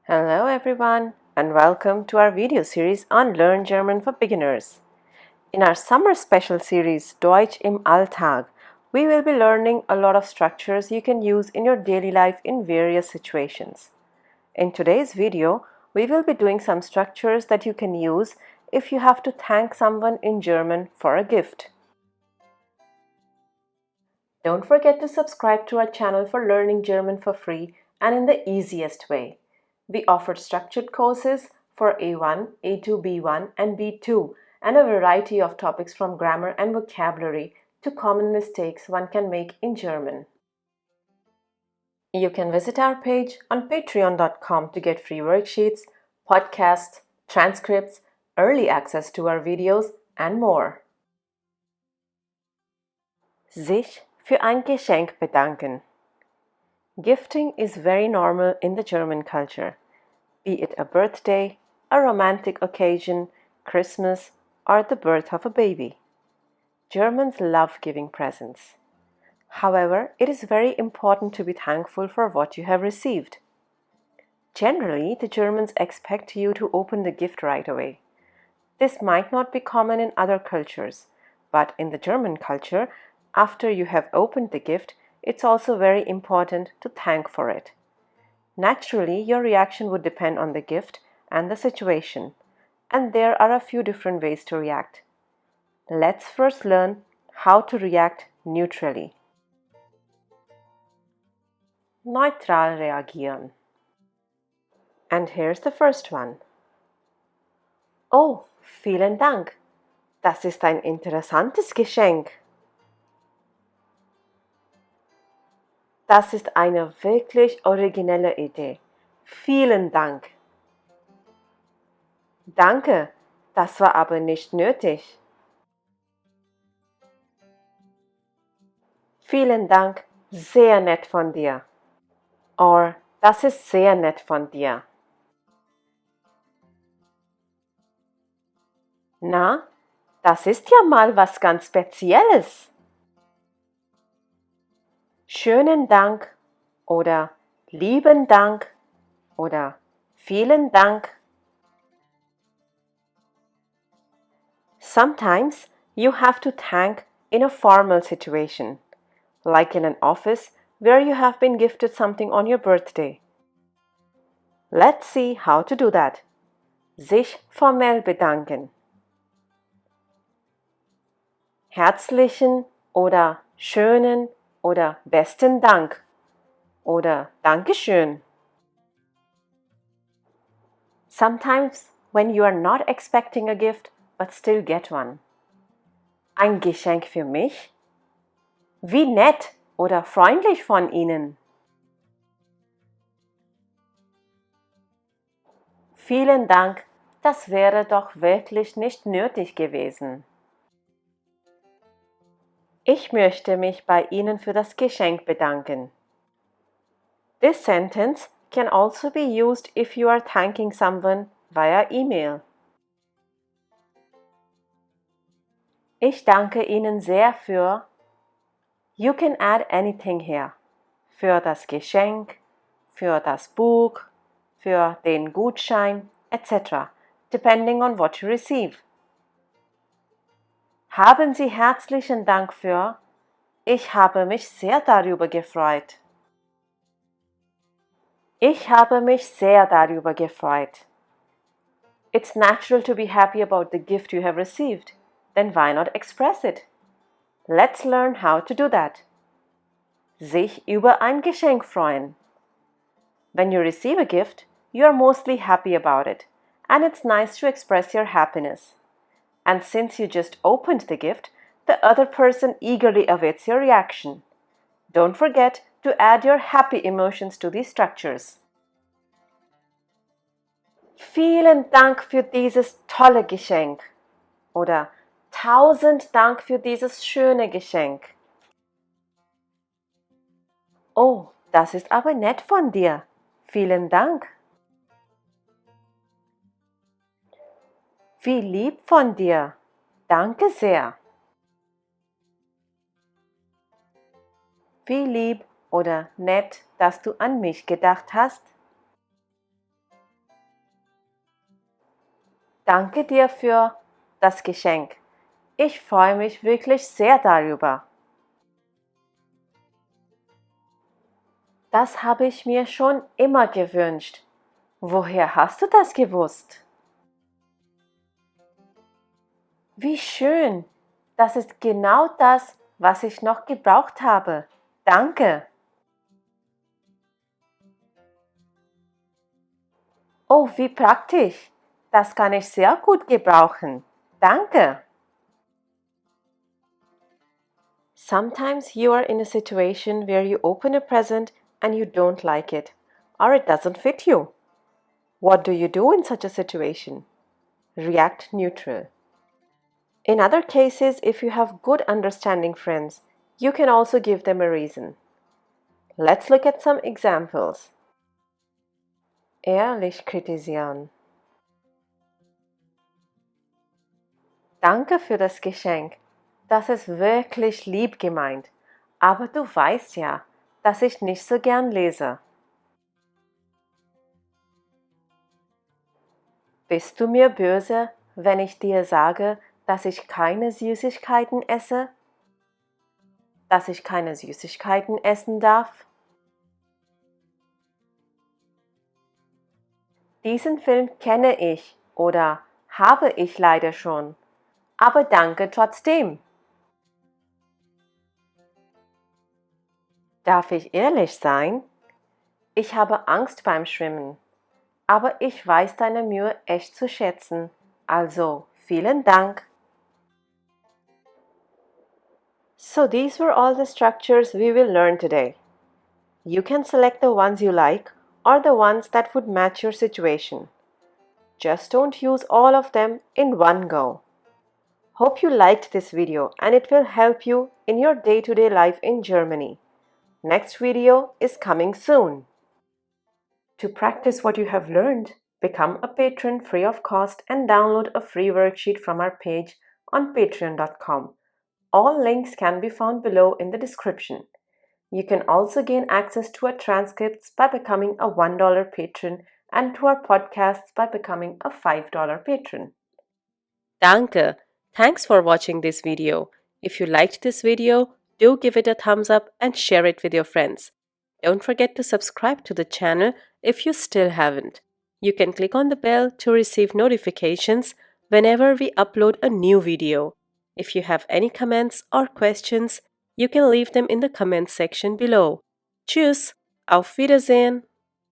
Hello everyone and welcome to our video series on Learn German for Beginners. In our summer special series Deutsch im Alltag, we will be learning a lot of structures you can use in your daily life in various situations. In today's video, we will be doing some structures that you can use if you have to thank someone in German for a gift. Don't forget to subscribe to our channel for learning German for free and in the easiest way. We offer structured courses for A1, A2-B1 and B2 and a variety of topics from grammar and vocabulary to common mistakes one can make in German. You can visit our page on patreon.com to get free worksheets, podcasts, transcripts, early access to our videos and more. Sich für ein Geschenk bedanken. Gifting is very normal in the German culture, be it a birthday, a romantic occasion, Christmas, or the birth of a baby. Germans love giving presents. However, it is very important to be thankful for what you have received. Generally, the Germans expect you to open the gift right away. This might not be common in other cultures, but in the German culture, after you have opened the gift, it's also very important to thank for it. Naturally, your reaction would depend on the gift and the situation, and there are a few different ways to react. Let's first learn how to react neutrally. Neutral reagieren. And here's the first one. Oh, vielen Dank. Das ist ein interessantes Geschenk. Das ist eine wirklich originelle Idee. Vielen Dank. Danke, das war aber nicht nötig. Vielen Dank, sehr nett von dir. Or, das ist sehr nett von dir. Na, das ist ja mal was ganz Spezielles. Schönen Dank oder lieben Dank oder vielen Dank. Sometimes you have to thank in a formal situation, like in an office where you have been gifted something on your birthday. Let's see how to do that. Sich formell bedanken. Herzlichen oder schönen oder besten Dank oder Dankeschön. Sometimes when you are not expecting a gift but still get one. Ein Geschenk für mich? Wie nett oder freundlich von Ihnen. Vielen Dank, das wäre doch wirklich nicht nötig gewesen. Ich möchte mich bei Ihnen für das Geschenk bedanken. This sentence can also be used if you are thanking someone via email. Ich danke Ihnen sehr für. You can add anything here. Für das Geschenk, für das Buch, für den Gutschein, etc., depending on what you receive. Haben Sie herzlichen Dank für. Ich habe mich sehr darüber gefreut. Ich habe mich sehr darüber gefreut. It's natural to be happy about the gift you have received. Then why not express it? Let's learn how to do that. Sich über ein Geschenk freuen. When you receive a gift, you are mostly happy about it, and it's nice to express your happiness. And since you just opened the gift, the other person eagerly awaits your reaction. Don't forget to add your happy emotions to these structures. Vielen Dank für dieses tolle Geschenk. Oder 1000 Dank für dieses schöne Geschenk. Oh, das ist aber nett von dir. Vielen Dank. Wie lieb von dir. Danke sehr. Wie lieb oder nett, dass du an mich gedacht hast. Danke dir für das Geschenk. Ich freue mich wirklich sehr darüber. Das habe ich mir schon immer gewünscht. Woher hast du das gewusst? Wie schön! Das ist genau das, was ich noch gebraucht habe. Danke! Oh, wie praktisch! Das kann ich sehr gut gebrauchen. Danke! Sometimes you are in a situation where you open a present and you don't like it, or it doesn't fit you. What do you do in such a situation? React neutral. In other cases, if you have good understanding friends, you can also give them a reason. Let's look at some examples. Ehrlich kritisieren. Danke für das Geschenk. Das ist wirklich lieb gemeint. Aber du weißt ja, dass ich nicht so gern lese. Bist du mir böse, wenn ich dir sage, dass ich keine Süßigkeiten esse? Dass ich keine Süßigkeiten essen darf? Diesen Film kenne ich oder habe ich leider schon. Aber danke trotzdem. Darf ich ehrlich sein? Ich habe Angst beim Schwimmen. Aber ich weiß deine Mühe echt zu schätzen. Also, vielen Dank. So these were all the structures we will learn today. You can select the ones you like or the ones that would match your situation. Just don't use all of them in one go. Hope you liked this video and it will help you in your day-to-day life in Germany. Next video is coming soon. To practice what you have learned, become a patron free of cost and download a free worksheet from our page on patreon.com. All links can be found below in the description. You can also gain access to our transcripts by becoming a $1 patron and to our podcasts by becoming a $5 patron. Danke! Thanks for watching this video. If you liked this video, do give it a thumbs up and share it with your friends. Don't forget to subscribe to the channel if you still haven't. You can click on the bell to receive notifications whenever we upload a new video. If you have any comments or questions, you can leave them in the comments section below. Tschüss! Auf Wiedersehen!